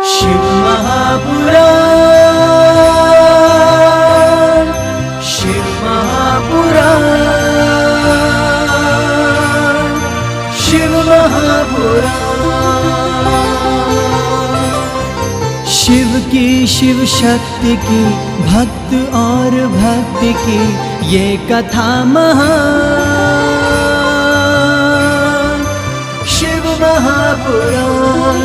शिव महापुराण, शिव महापुराण, शिव महापुराण। शिव की, शिव शक्ति की, भक्त और भक्ति की ये कथा महान। शिव महापुराण,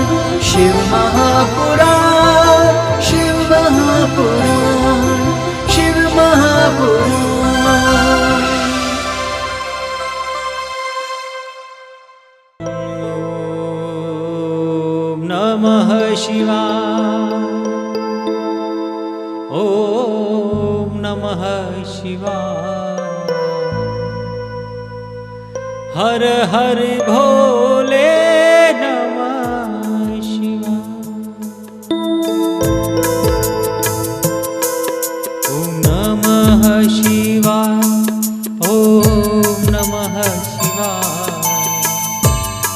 शिव महापुराण, शिव महापुराण, शिव महापुराण। ओम नमः शिवाय, ओम नमः शिवाय। हर हर भोले नमः शिवाय। ओम नमः शिवाय, ओम नमः शिवाय।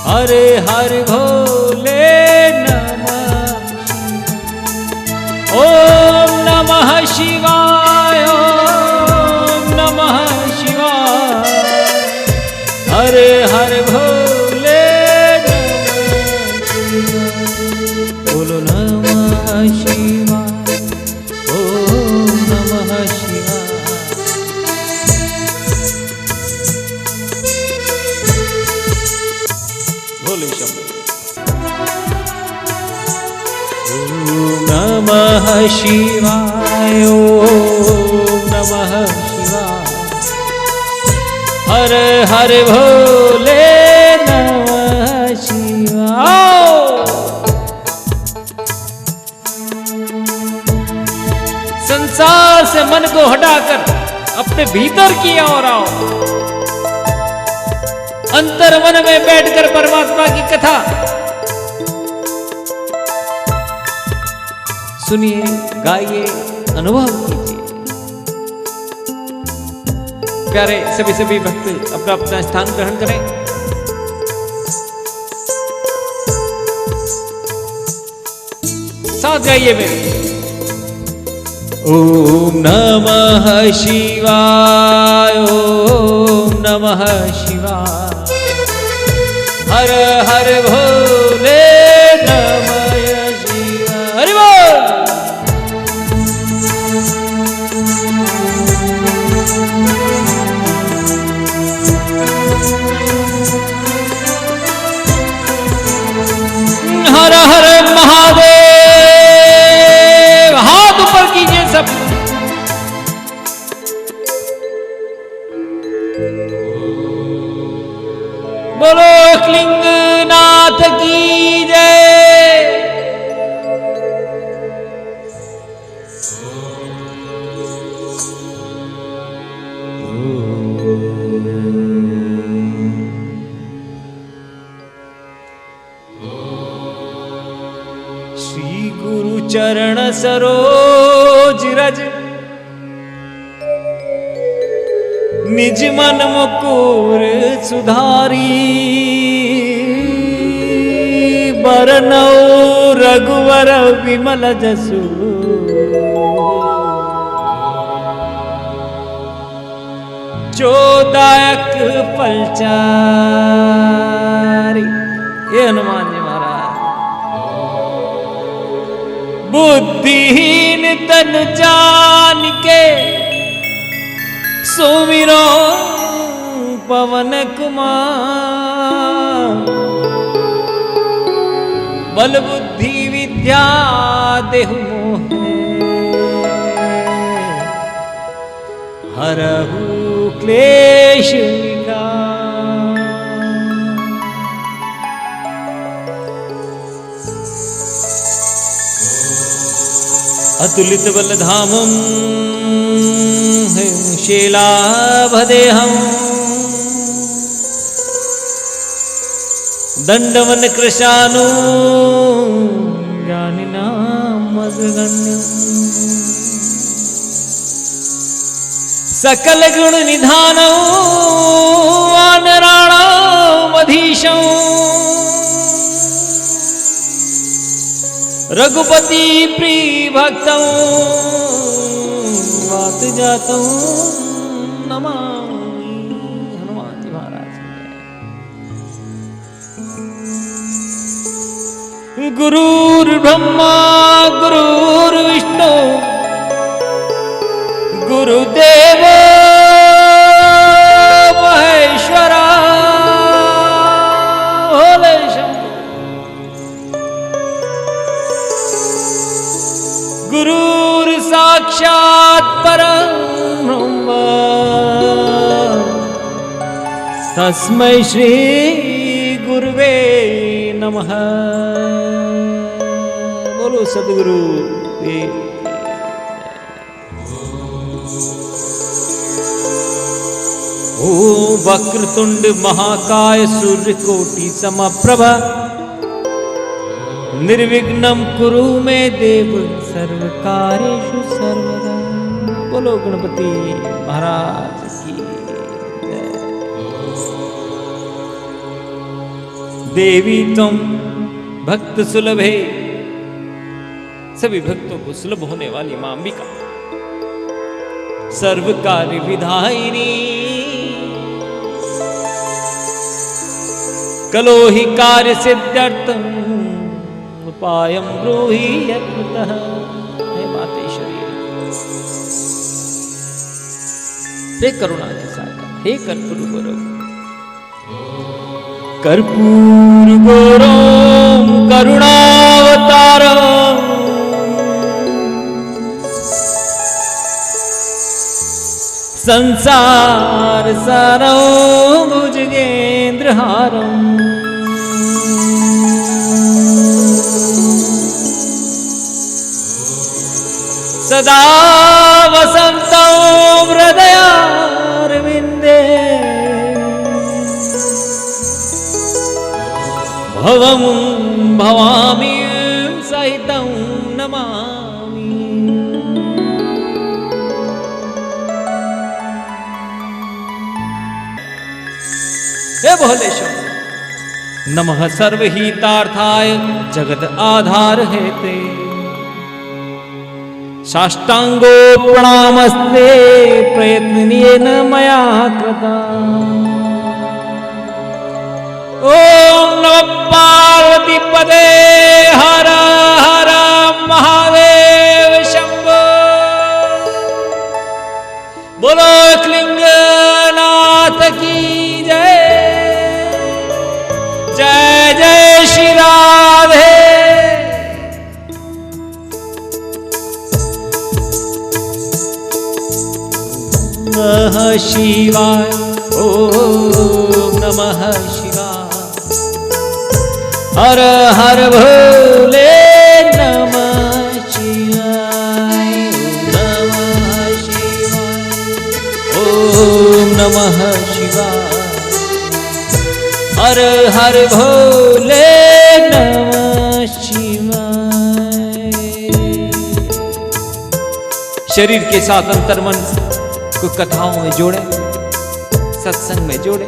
हर हर भोले नमः शिवाय। ओम नमः शिवाय, ओम नमः शिवाय। हर हर भोले नमः शिवाय। बोलो नमः शिवाय, ओम नमः शिवाय। बोलो शंभो। ओम नमः शिवाय, ओम नमः शिवाय। हर हर भोले नमः शिवाय। संसार से मन को हटाकर अपने भीतर की ओर आओ। अंतर मन में बैठकर परमात्मा की कथा सुनिए, गाइए, अनुभव कीजिए। प्यारे सभी सभी भक्त अपना अपना स्थान ग्रहण करें। साथ गाइए मेरे। ओम नमः शिवाय, ओम नमः शिवाय। हर हर भोले नमः शिवाय। हरि बोल। हर हर महादेव। हाथ ऊपर कीजिए सब। बोलो एकलिंगनाथ की जय। श्री गुरु चरण सरोज रज, निज मन मुकुर सुधारी। बरनौ रघुवर विमल जसु, जो दायक फलचारी। ये हनुमान जी महाराज। बुद्धिहीन तन जान के सुमिरो पवन कुमार। बल बुद्धि विद्या देहु मोहे, हरहु क्लेश विकार। अतुलित बल धामं शीलाभदेहं। दंडवन कृशानु ज्ञानिनां अग्रगण्यम्। सकल गुण निधानौ वानराणामधीशौ। रघुपति प्रिय भक्तों बात जातों नमामि। हनुमान जी महाराज गुरुर्ब्रह्मा गुरुर्विष्णु गुरुदेव महेश्वरा भोले शंभो। गुरुर् साक्षात् परब्रह्म तस्मै श्री गुरुवे नमः। बोलो सद्गुरु देव। ओम वक्रतुंड महाकाय सूर्यकोटि समप्रभ निर्विघ्नं कुरु मे देव सर्वकार्येषु सर्वदा। बोलो गणपति महाराज की जय। देवी तुम भक्त सुलभे, सभी भक्तों को सुलभ होने वाली मां अंबिका सर्व कार्य विधायिनी कलो ही कार्य सिद्ध्यर्थम उपायं ब्रूहि यत्नतः। हे मातेश्वरी, हे करुणा के सागर, हे कर्पूर गौरव कर्पूर गौरव करुणावतारम संसार सारं भुजगेन्द्रहारम् सदा वसन्तं हृदयारविन्दे भवं भवामि सहितं नमामि। हे भोलेश्वर नमः सर्वहितार्थाय जगद आधार हेते साष्टांगो प्रणामस्ते प्रयत्नेन मया कृता। ओम नमः पार्वती पदे हर हर महादेव शंभो। बोलो क्लिंगनाथ की जय। जय जय श्री राधे। नमः शिवाय ओम नमः शिवाय हर हर भोले नमः शिवाय नमः शिवाय ओम नमः शिवाय हर हर भोले नमः शिवाय। शरीर के साथ अंतर्मन को कथाओं में जोड़े, सत्संग में जोड़े।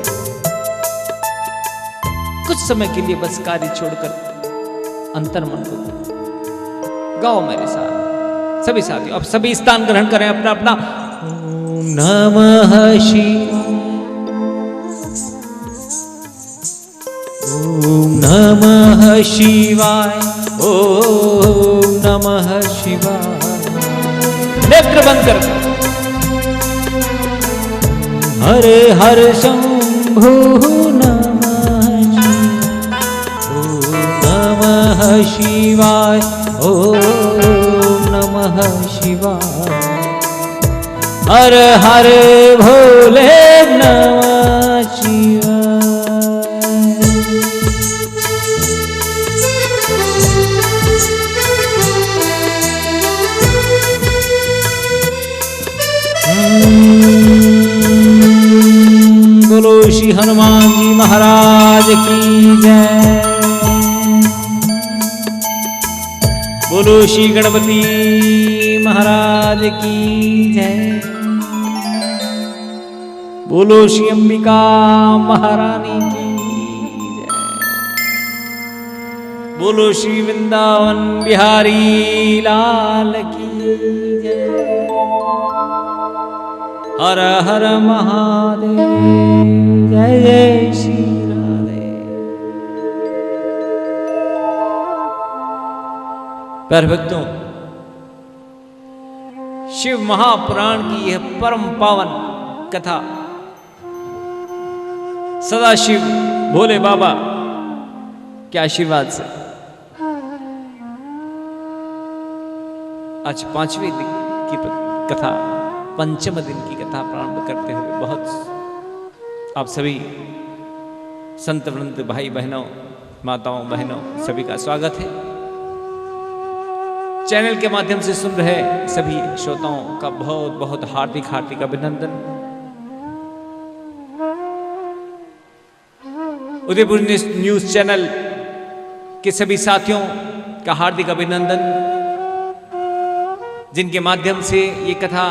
कुछ समय के लिए बस कार्य छोड़कर अंतर्मन को गाओ मेरे साथ। सभी साथियों अब सभी स्थान ग्रहण करें अपना अपना। ओम नमः शिवाय ओम नमः शिवाय ओम नमः शिवाय। नेत्र बंद कर। हरे हर शंभु नमः शिवाय ओम नमः शिवाय हर हर भोले नमः शिवाय। बोलो श्री हनुमान जी महाराज की जय। बोलो श्री गणपति महाराज की जय। बोलो श्री अंबिका महारानी की जय। बोलो श्री वृंदावन बिहारी लाल की जय। हर हर महादेव, जय जय श्री राधे। प्यारे भक्तों, शिव महापुराण की यह परम पावन कथा सदाशिव भोले बाबा के आशीर्वाद से आज 5वें दिन की कथा, पंचम दिन की कथा प्रारंभ करते हुए बहुत आप सभी संत वृंद, भाई बहनों, माताओं बहनों सभी का स्वागत है। चैनल के माध्यम से सुन रहे सभी श्रोताओं का बहुत बहुत हार्दिक हार्दिक अभिनंदन। उदयपुर न्यूज चैनल के सभी साथियों का हार्दिक अभिनंदन, जिनके माध्यम से ये कथा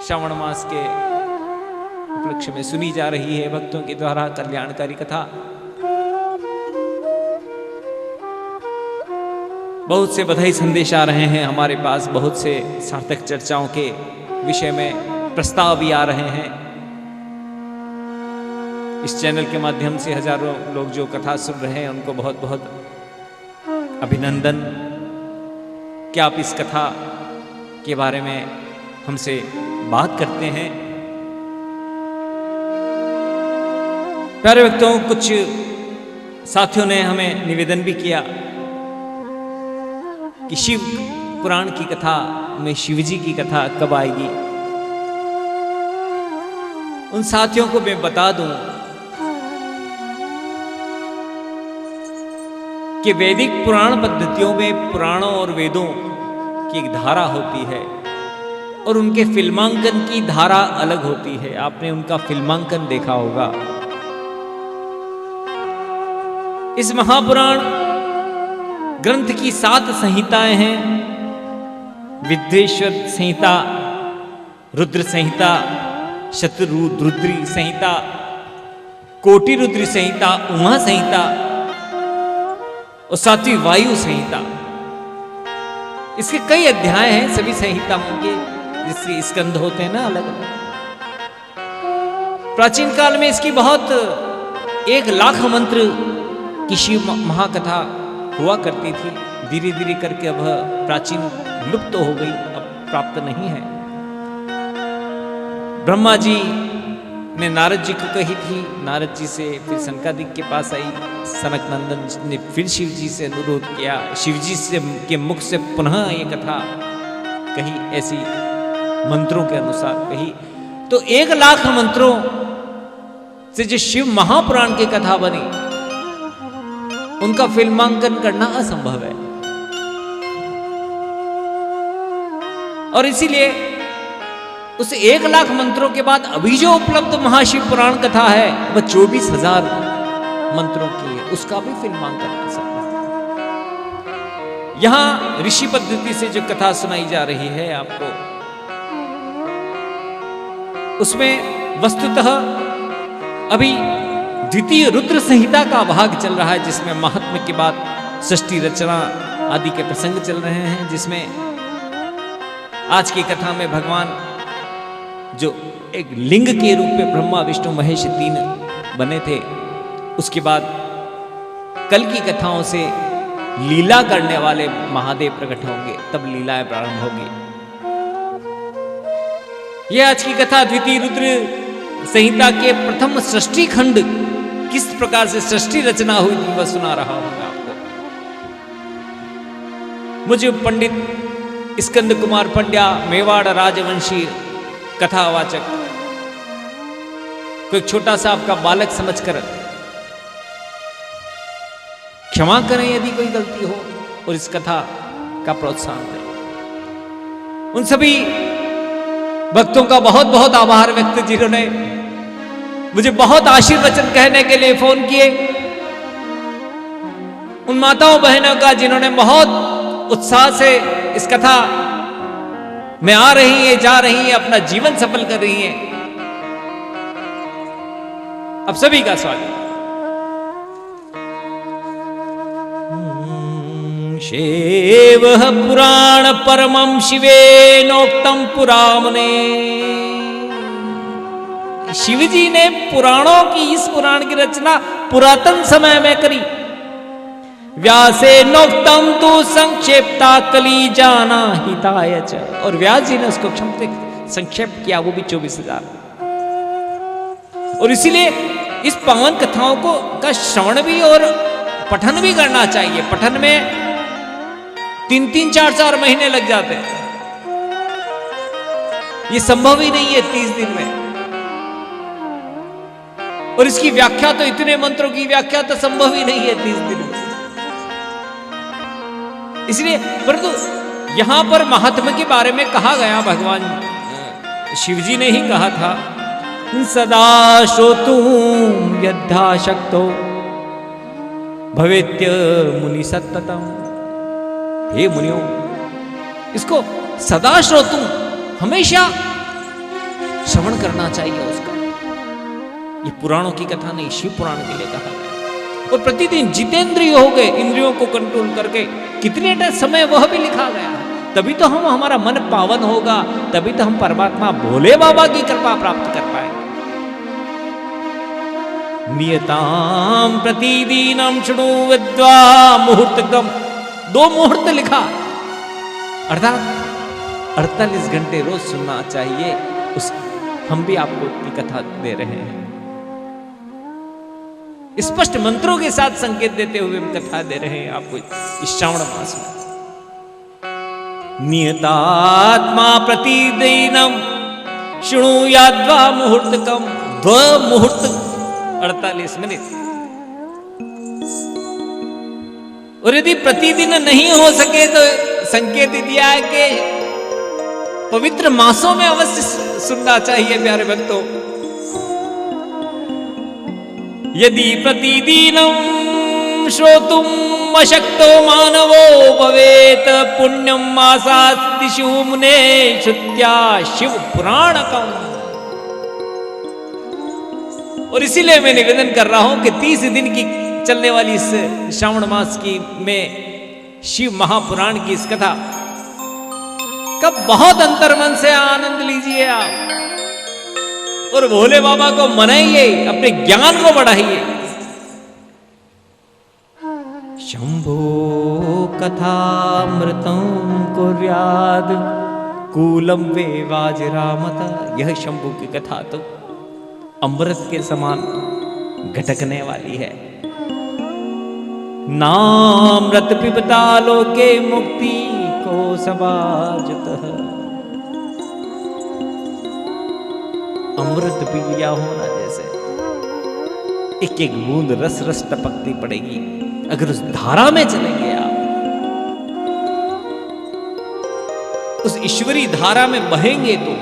श्रावण मास के उपलक्ष्य में सुनी जा रही है। भक्तों के द्वारा कल्याणकारी कथा, बहुत से बधाई संदेश आ रहे हैं हमारे पास, बहुत से सार्थक चर्चाओं के विषय में प्रस्ताव भी आ रहे हैं। इस चैनल के माध्यम से हजारों लोग जो कथा सुन रहे हैं उनको बहुत बहुत अभिनंदन कि आप इस कथा के बारे में हमसे बात करते हैं। प्यारे भक्तों, कुछ साथियों ने हमें निवेदन भी किया कि शिव पुराण की कथा में शिवजी की कथा कब आएगी। उन साथियों को मैं बता दूं कि वैदिक पुराण पद्धतियों में पुराणों और वेदों की एक धारा होती है और उनके फिल्मांकन की धारा अलग होती है। आपने उनका फिल्मांकन देखा होगा। इस महापुराण ग्रंथ की 7 संहिताएं हैं। विद्वेश्वर संहिता, रुद्र संहिता, शतरुद्री संहिता, कोटि रुद्र संहिता, उमा संहिता और 7वीं वायु संहिता। इसके कई अध्याय हैं सभी संहिताओं के, जिससे स्कंद होते हैं ना अलग अलग। प्राचीन काल में इसकी बहुत 1,00,000 मंत्र की शिव महाकथा हुआ करती थी। धीरे धीरे करके अब प्राचीन लुप्त हो गई, अब प्राप्त नहीं है। ब्रह्मा जी ने नारद जी को कही थी, नारद जी से फिर सनकादिक के पास आई। सनक नंदन ने फिर शिव जी से अनुरोध किया, शिव जी से के मुख से पुनः ये कथा कही, ऐसी मंत्रों के अनुसार कही। तो 1,00,000 मंत्रों से जो शिव महापुराण की कथा बनी, उनका फिल्मांकन करना असंभव है। और इसीलिए उस 1,00,000 मंत्रों के बाद अभी जो उपलब्ध महाशिव पुराण कथा है वह 24,000 मंत्रों की है। उसका भी फिल्मांकन कर सकते हैं। यहां ऋषि पद्धति से जो कथा सुनाई जा रही है आपको, उसमें वस्तुतः अभी द्वितीय रुद्र संहिता का भाग चल रहा है, जिसमें महात्म्य के बाद सृष्टि रचना आदि के प्रसंग चल रहे हैं। जिसमें आज की कथा में भगवान जो एक लिंग के रूप में ब्रह्मा विष्णु महेश 3 बने थे, उसके बाद कल की कथाओं से लीला करने वाले महादेव प्रकट होंगे, तब लीलाएं प्रारंभ होगी। यह आज की कथा द्वितीय रुद्र संहिता के प्रथम सृष्टि खंड, किस प्रकार से सृष्टि रचना हुई वह सुना रहा हूं आपको। मुझे पंडित स्कंद कुमार पंड्या, मेवाड़ राजवंशी कथावाचक, कोई छोटा सा आपका बालक समझकर क्षमा करें यदि कोई गलती हो और इस कथा का प्रोत्साहन दें। उन सभी भक्तों का बहुत बहुत आभार व्यक्त, जिन्होंने मुझे बहुत आशीर्वचन कहने के लिए फोन किए। उन माताओं बहनों का जिन्होंने बहुत उत्साह से इस कथा में आ रही है, जा रही है, अपना जीवन सफल कर रही है। आप सभी का स्वागत। शेव पुराण परमं शिवे नोक्तम पुरामने। शिव जी ने पुराणों की, इस पुराण की रचना पुरातन समय में करी। व्यासे नोक्तम तु संक्षेपता कली जाना हिताय च। और व्यास जी ने उसको संक्षेप किया, वो भी 24,000। और इसीलिए इस पावन कथाओं को का श्रवण भी और पठन भी करना चाहिए। पठन में 3-3, 4-4 महीने लग जाते हैं। ये संभव ही नहीं है 30 दिन में। और इसकी व्याख्या तो, इतने मंत्रों की व्याख्या तो संभव ही नहीं है 30 दिन में। इसलिए परंतु यहां पर महात्मा के बारे में कहा गया, भगवान शिव जी ने ही कहा था, सदा श्रोतुं यद्धा शक्तो भवेत्य मुनि सत्ततम। हे मुनियों, इसको सदा श्रोतुं, हमेशा श्रवण करना चाहिए उसका। ये पुराणों की कथा नहीं, शिव पुराण के लिए कहा गया। और प्रतिदिन जितेंद्रिय हो गए, इंद्रियों को कंट्रोल करके कितने समय वह भी लिखा गया। तभी तो हम, हमारा मन पावन होगा, तभी तो हम परमात्मा भोले बाबा की कृपा प्राप्त कर पाएंगे। नियताम प्रतिदिनम शृणु विद्वा मुहूर्तकम। 2 मुहूर्त लिखा, अर्थात 48 घंटे रोज सुनना चाहिए। उस हम भी आपको की कथा दे रहे हैं, स्पष्ट मंत्रों के साथ संकेत देते हुए हम कथा दे रहे हैं आपको इस श्रावण मास में। नियतात्मा प्रतिदिनम शृणुयाद्वा मुहूर्तकम। 2 मुहूर्त 48 मिनट। और यदि प्रतिदिन नहीं हो सके तो संकेत दिया है कि पवित्र मासों में अवश्य सुनना चाहिए प्यारे भक्तों। यदि प्रतिदिनं श्रोतुम् अशक्तो मानवो भवेत पुण्यं मासास्तिषु मुने श्रुत्या शिव पुराणकम। और इसीलिए मैं निवेदन कर रहा हूं कि 30 दिन की चलने वाली इस श्रावण मास की में शिव महापुराण की इस कथा का बहुत अंतर्मन से आनंद लीजिए आप, और भोले बाबा को मनाइए, अपने ज्ञान को बढ़ाइए। शंभो कथामृतं कुर्याद कूलम वे वाजरामत। यह शंभु की कथा तो अमृत के समान घटकने वाली है। नामृत पिबता लोके मुक्ति को सबाजतः। अमृत पी लिया होना जैसे एक एक बूंद रस रस टपकती पड़ेगी। अगर उस धारा में चलेंगे आप, उस ईश्वरी धारा में बहेंगे तो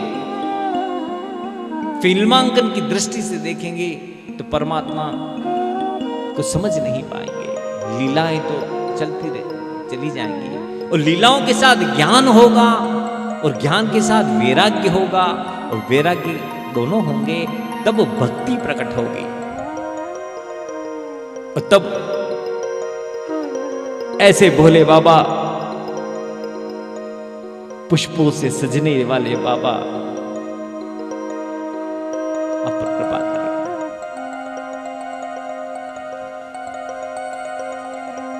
फिल्मांकन की दृष्टि से देखेंगे तो परमात्मा को समझ नहीं पाएंगे। लीलाएं तो चली जाएंगी, और लीलाओं के साथ ज्ञान होगा, और ज्ञान के साथ वैराग्य होगा, और वैराग्य दोनों होंगे, तब भक्ति प्रकट होगी। और तब ऐसे भोले बाबा, पुष्पों से सजने वाले बाबा आप पर कृपा करेंगे।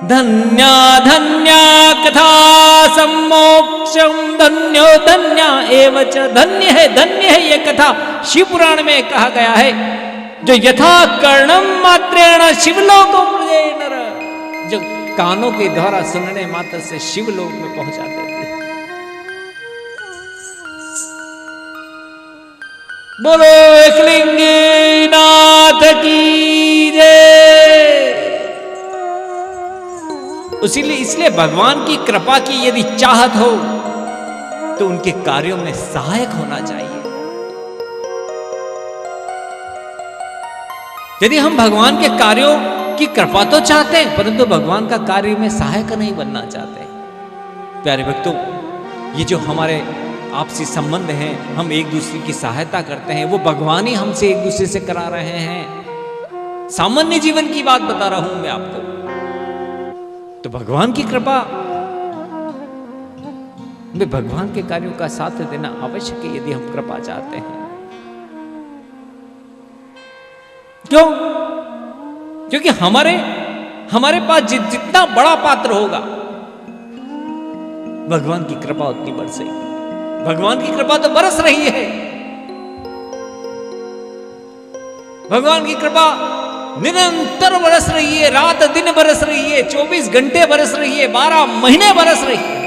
धन्या धन्या कथा सम्मोक्षम धन्यो धन्या एवच। धन्य है ये कथा। शिव पुराण में कहा गया है, जो यथा कर्णम मात्रेण शिवलोकम मृगे नर, जो कानों के द्वारा सुनने मात्र से शिवलोक में पहुंचा देते हैं। बोलो एकलिंगी नाथ की जय। इसलिए भगवान की कृपा की यदि चाहत हो तो उनके कार्यों में सहायक होना चाहिए। यदि हम भगवान के कार्यों की कृपा तो चाहते हैं, परंतु भगवान का कार्य में सहायक नहीं बनना चाहते। प्यारे भक्तों, ये जो हमारे आपसी संबंध हैं, हम एक दूसरे की सहायता करते हैं, वो भगवान ही हमसे एक दूसरे से करा रहे हैं। सामान्य जीवन की बात बता रहा हूं मैं आपको। तो भगवान की कृपा हमें भगवान के कार्यों का साथ देना आवश्यक है यदि हम कृपा चाहते हैं। क्यों? क्योंकि हमारे पास जितना बड़ा पात्र होगा, भगवान की कृपा उतनी बरसेगी। भगवान की कृपा तो बरस रही है। भगवान की कृपा निरंतर बरस रही है, रात दिन बरस रही है, 24 घंटे बरस रही है, 12 महीने बरस रही है।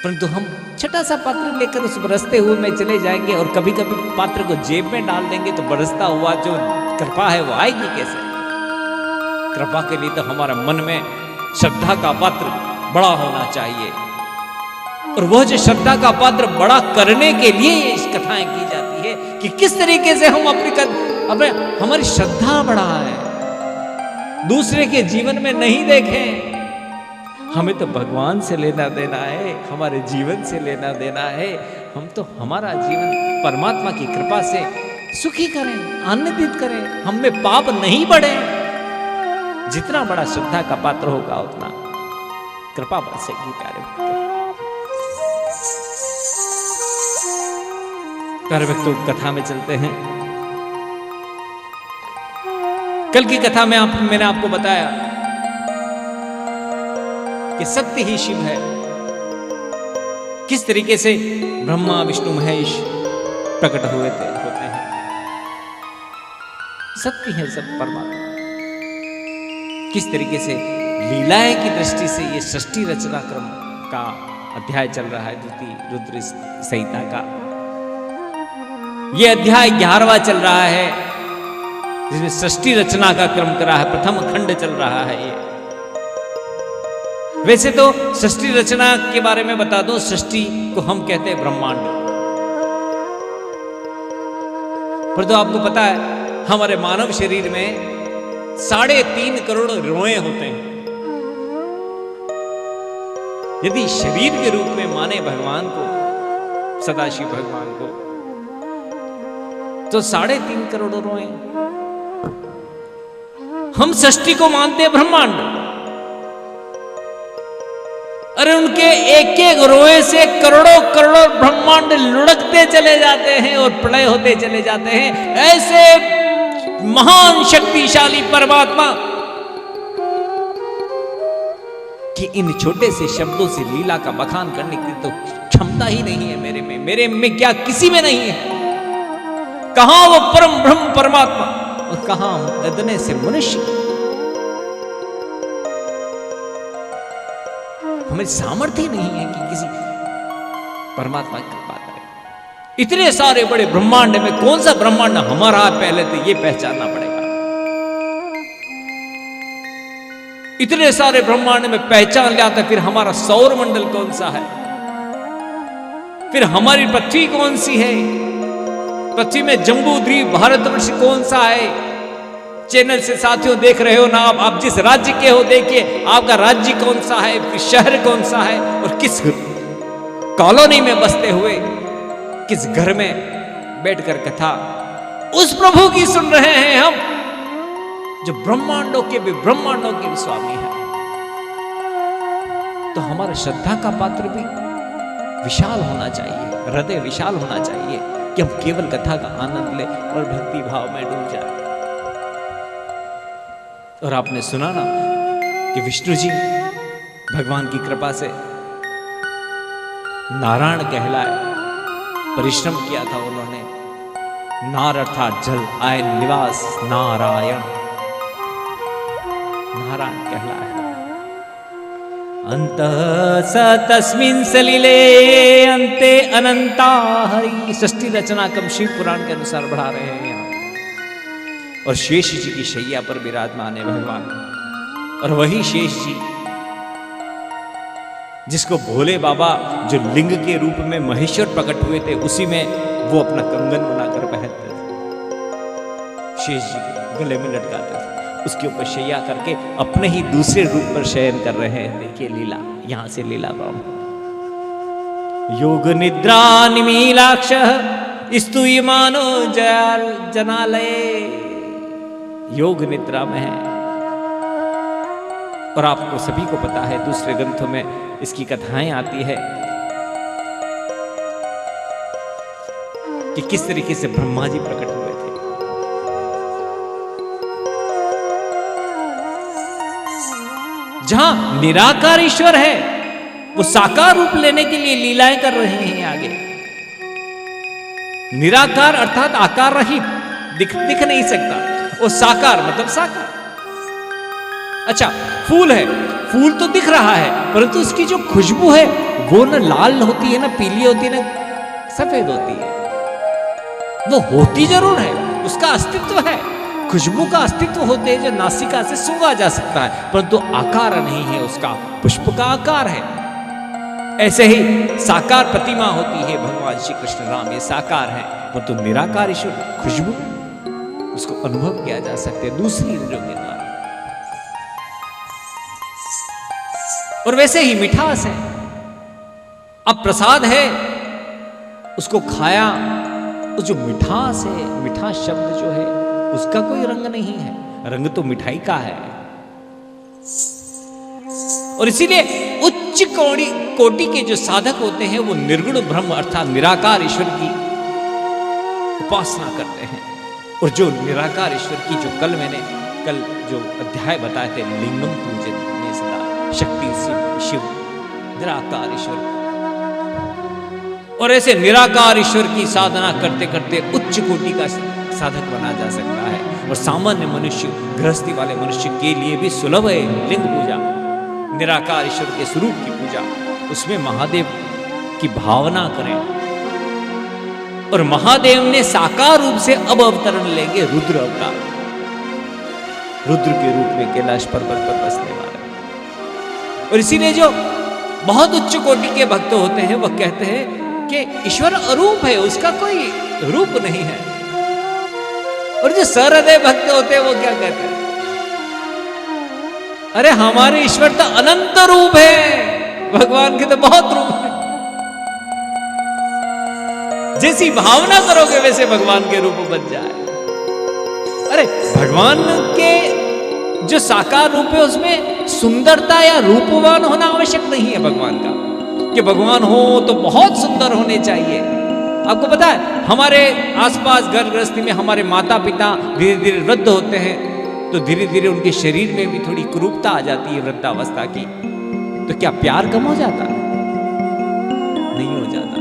परंतु हम छोटा सा पात्र लेकर उस बरसते हुए में चले जाएंगे और कभी कभी पात्र को जेब में डाल देंगे तो बरसता हुआ जो कृपा है वो आएगी कैसे? कृपा के लिए तो हमारे मन में श्रद्धा का पात्र बड़ा होना चाहिए, और वह जो श्रद्धा का पात्र बड़ा करने के लिए ये कथाएं की जाती है कि किस तरीके से हम अपने हमारी श्रद्धा बढ़ाए, दूसरे के जीवन में नहीं देखें। हमें तो भगवान से लेना देना है, हमारे जीवन से लेना देना है। हम तो हमारा जीवन परमात्मा की कृपा से सुखी करें, आनंदित करें, हम में पाप नहीं बढ़े। जितना बड़ा श्रद्धा का पात्र होगा उतना कृपा बरसेगी। प्यारे भक्तों, कथा में चलते हैं। कल की कथा में मैंने आपको बताया कि सत्य ही शिव है। किस तरीके से ब्रह्मा विष्णु महेश प्रकट होते हैं। सत्य है सब परमात्मा। किस तरीके से लीलाएं की दृष्टि से ये सृष्टि रचना क्रम का अध्याय चल रहा है, द्वितीय रुद्र संहिता का ये अध्याय 11वां चल रहा है, जिसमें सृष्टि रचना का क्रम करा है। प्रथम खंड चल रहा है ये। वैसे तो सृष्टि रचना के बारे में बता दूं, सृष्टि को हम कहते हैं ब्रह्मांड। पर तो आपको पता है हमारे मानव शरीर में 3.5 करोड़ रोए होते हैं। यदि शरीर के रूप में माने भगवान को, सदाशिव भगवान को, तो 3.5 करोड़ रोए। हम सृष्टि को मानते हैं ब्रह्मांड। अरे उनके एक एक रोए से करोड़ों करोड़ों ब्रह्मांड लुढ़कते चले जाते हैं और प्रलय होते चले जाते हैं। ऐसे महान शक्तिशाली परमात्मा कि इन छोटे से शब्दों से लीला का बखान करने की तो क्षमता ही नहीं है मेरे में क्या किसी में नहीं है। कहां वो परम ब्रह्म परमात्मा और कहां गदने से मनुष्य। हमें सामर्थ्य ही नहीं है कि किसी परमात्मा की कृपा करें। इतने सारे बड़े ब्रह्मांड में कौन सा ब्रह्मांड हमारा पहले तो ये पहचानना पड़ेगा। इतने सारे ब्रह्मांड में पहचान लिया तो फिर हमारा सौर मंडल कौन सा है, फिर हमारी पृथ्वी कौन सी है, पृथ्वी में जम्बू द्वीप भारतवर्ष कौन सा है। चैनल से साथियों देख रहे हो ना आप जिस राज्य के हो, देखिए आपका राज्य कौन सा है, फिर शहर कौन सा है, और किस कॉलोनी में बसते हुए किस घर में बैठकर कथा उस प्रभु की सुन रहे हैं हम, जो ब्रह्मांडों के भी ब्रह्मांडों के भी स्वामी है। तो हमारा श्रद्धा का पात्र भी विशाल होना चाहिए, हृदय विशाल होना चाहिए कि हम केवल कथा का आनंद ले और भक्ति भाव में डूब जाए। और आपने सुना ना कि विष्णु जी भगवान की कृपा से नारायण कहलाए, परिश्रम किया था उन्होंने। नार अर्थात जल, आय निवास नारायण, नारायण कहलाए। अंत स तस्मिन् सलिले अंते अनंता हरि। सृष्टि रचना कम शिव पुराण के अनुसार बढ़ा रहे हैं यहाँ। और शेष जी की शैया पर विराजमान है भगवान, और वही शेष जी जिसको भोले बाबा जो लिंग के रूप में महेश्वर प्रकट हुए थे, उसी में वो अपना कंगन बनाकर पहनते थे, शेष जी के गले में लटकाते थे, उसके ऊपर शैया करके अपने ही दूसरे रूप पर शयन कर रहे हैं। देखिए लीला, यहां से लीला बाबा। योग निद्रा निमीलाक्ष स्तूयमानो जनालय। योग निद्रा में है और आपको सभी को पता है, दूसरे ग्रंथों में इसकी कथाएं आती है कि किस तरीके से ब्रह्मा जी प्रकट हुए थे। जहां निराकार ईश्वर है, वो साकार रूप लेने के लिए लीलाएं कर रहे हैं आगे। निराकार अर्थात आकार रहित, दिख नहीं सकता, वो साकार मतलब साकार। अच्छा, फूल है, फूल तो दिख रहा है, परंतु उसकी जो खुशबू है वो ना लाल होती है, ना पीली होती है, ना सफेद होती है। वो होती जरूर है, उसका अस्तित्व है, खुशबू का अस्तित्व होते हैं जो नासिका से सूंघा जा सकता है, परंतु आकार नहीं है उसका, पुष्प का आकार है। ऐसे ही साकार प्रतिमा होती है भगवान श्री कृष्ण राम, ये साकार है, परंतु निराकार ईश्वर खुशबू, उसको अनुभव किया जा सकता है दूसरी इंद्रियों के द्वारा। और वैसे ही मिठास है, अब प्रसाद है, उसको खाया, उस जो मिठास है, मिठास शब्द जो है उसका कोई रंग नहीं है, रंग तो मिठाई का है। और इसीलिए उच्च कोटि के जो साधक होते हैं वो निर्गुण ब्रह्म अर्थात निराकार ईश्वर की उपासना करते हैं। और जो निराकार ईश्वर की, जो मैंने कल जो अध्याय बताए थे, लिंगम पूजन सदा शक्ति शिव निराकार ईश्वर, और ऐसे निराकार ईश्वर की साधना करते करते उच्च कोटि का साधक बना जा सकता है। और सामान्य मनुष्य, गृहस्थी वाले मनुष्य के लिए भी सुलभ है लिंग पूजा, निराकार ईश्वर के स्वरूप की पूजा, उसमें महादेव की भावना करें। और महादेव ने साकार रूप से अब अवतरण लेंगे रुद्र अवतार, रुद्र के रूप में कैलाश पर्वत पर बसने वाले। और इसीलिए जो बहुत उच्च कोटि के भक्त होते हैं वह कहते हैं कि ईश्वर अरूप है, उसका कोई रूप नहीं है। और जो सहृदय भक्त होते हैं वो क्या कहते हैं, अरे हमारे ईश्वर तो अनंत रूप है, भगवान के तो बहुत रूप है। जैसी भावना करोगे वैसे भगवान के रूप बन जाए। अरे भगवान के जो साकार रूप है उसमें सुंदरता या रूपवान होना आवश्यक नहीं है भगवान का, कि भगवान हो तो बहुत सुंदर होने चाहिए। आपको पता है हमारे आसपास घर गृहस्थी में हमारे माता पिता धीरे धीरे वृद्ध होते हैं, तो धीरे धीरे उनके शरीर में भी थोड़ी कुरूपता आ जाती है वृद्धावस्था की, तो क्या प्यार कम हो जाता है? नहीं हो जाता,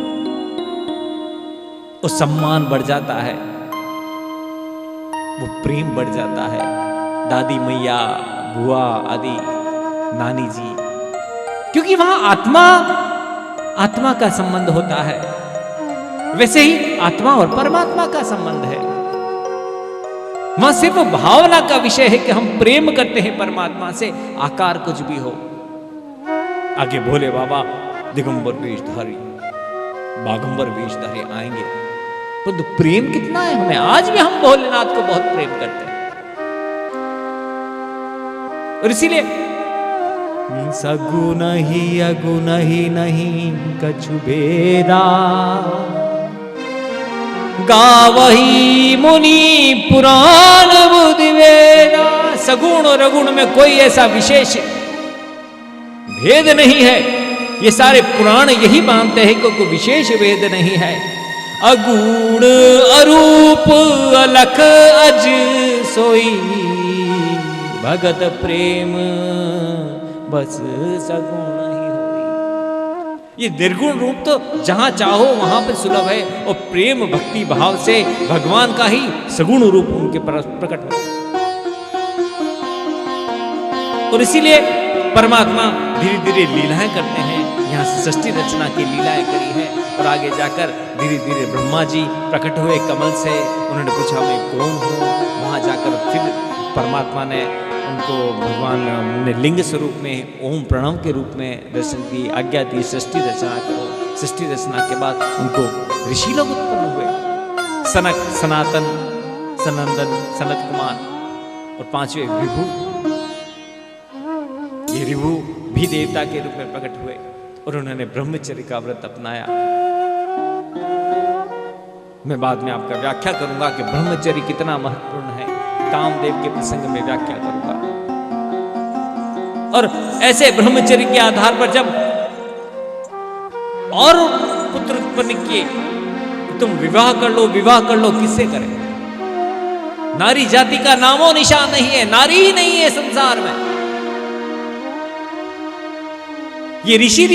वो सम्मान बढ़ जाता है, वो प्रेम बढ़ जाता है। दादी मैया, बुआ आदि, नानी जी, क्योंकि वहां आत्मा का संबंध होता है। वैसे ही आत्मा और परमात्मा का संबंध है। वहां सिर्फ भावना का विषय है कि हम प्रेम करते हैं परमात्मा से, आकार कुछ भी हो। आगे भोले बाबा दिगंबर वेशधारी, बागंबर वेशधारी आएंगे, तो प्रेम कितना है हमें। आज भी हम भोलेनाथ को बहुत प्रेम करते हैं। और इसीलिए सगुण ही अगुण ही नहीं कछु बेरा, गावही मुनि पुराण बुद्धि वेदा। सगुण और अगुण में कोई ऐसा विशेष भेद नहीं है, ये सारे पुराण यही मानते हैं कि कोई विशेष भेद नहीं है। अगुण अरूप अलख अज सोई, भगत प्रेम बस सगुण ही होई। ये निर्गुण रूप तो जहां चाहो वहां पर सुलभ है, और प्रेम भक्ति भाव से भगवान का ही सगुण रूप उनके प्रकट हो। और इसीलिए परमात्मा धीरे धीरे लीलाएं करते हैं। यहाँ से सृष्टि रचना की लीलाएं करी है, और आगे जाकर धीरे धीरे ब्रह्मा जी प्रकट हुए कमल से। उन्होंने पूछा मैं कौन हूँ, वहां जाकर फिर परमात्मा ने उनको, भगवान ने लिंग स्वरूप में ओम प्रणव के रूप में दर्शन की, आज्ञा दी सृष्टि रचना करो। सृष्टि रचना के बाद उनको ऋषि लोग उत्पन्न हुए, सनक, सनातन, सनंदन, सनत कुमार, और पांचवें विभु। ये विभु भी देवता के रूप में प्रकट हुए, और उन्होंने ब्रह्मचर्य का व्रत अपनाया। मैं बाद में आपका व्याख्या करूंगा कि ब्रह्मचर्य कितना महत्वपूर्ण है, कामदेव के प्रसंग में व्याख्या करूंगा। और ऐसे ब्रह्मचर्य के आधार पर जब और पुत्र उत्पन्न किए, तुम विवाह कर लो, किससे करें? नारी जाति का नामो निशान नहीं है, नारी ही नहीं है संसार में। ये ऋषि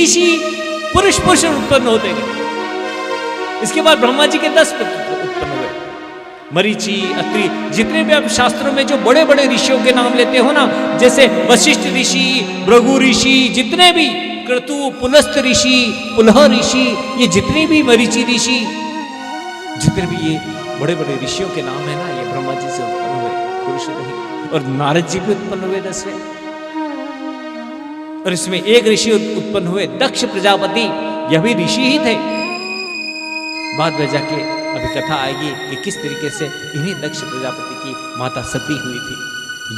पुरुष उत्पन्न होते गए। इसके बाद ब्रह्मा जी के 10 पुत्र उत्पन्न हुए, मरीचि, अत्रि, जितने भी आप शास्त्रों में जो बड़े बड़े ऋषियों के नाम लेते हो ना, जैसे वशिष्ठ ऋषि, भृगु ऋषि, जितने भी क्रतु, पुलस्त ऋषि, पुलह ऋषि, ये जितने भी मरीचि ऋषि, जितने भी ये बड़े बड़े ऋषियों के नाम है ना, ये ब्रह्मा जी से उत्पन्न हुए, पुरुष नहीं। और नारद जी भी उत्पन्न हुए 10वें। और इसमें एक ऋषि उत्पन्न हुए, दक्ष प्रजापति, यह भी ऋषि ही थे। बाद में जाके अभी कथा आएगी कि किस तरीके से इन्हीं दक्ष प्रजापति की माता सती हुई थी।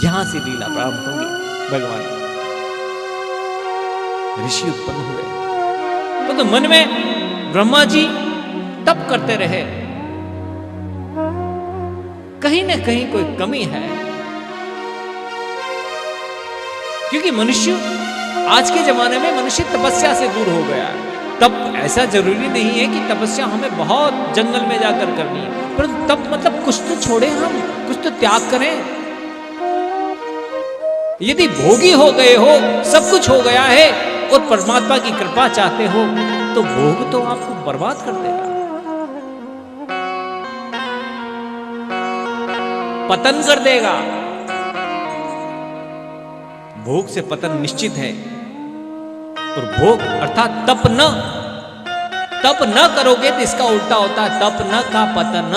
यहां से लीला प्रारंभ होगी। भगवान ऋषि उत्पन्न हुए, तो मन में ब्रह्मा जी तप करते रहे, कहीं ना कहीं कोई कमी है, क्योंकि मनुष्य आज के जमाने में मनुष्य तपस्या से दूर हो गया है। तप ऐसा जरूरी नहीं है कि तपस्या हमें बहुत जंगल में जाकर करनी है, पर तप मतलब कुछ तो छोड़े, हम कुछ तो त्याग करें। यदि भोगी हो गए हो, सब कुछ हो गया है और परमात्मा की कृपा चाहते हो, तो भोग तो आपको बर्बाद कर देगा, पतन कर देगा। भोग से पतन निश्चित है। और भोग अर्थात तप न करोगे तो इसका उल्टा होता है तप न का पतन।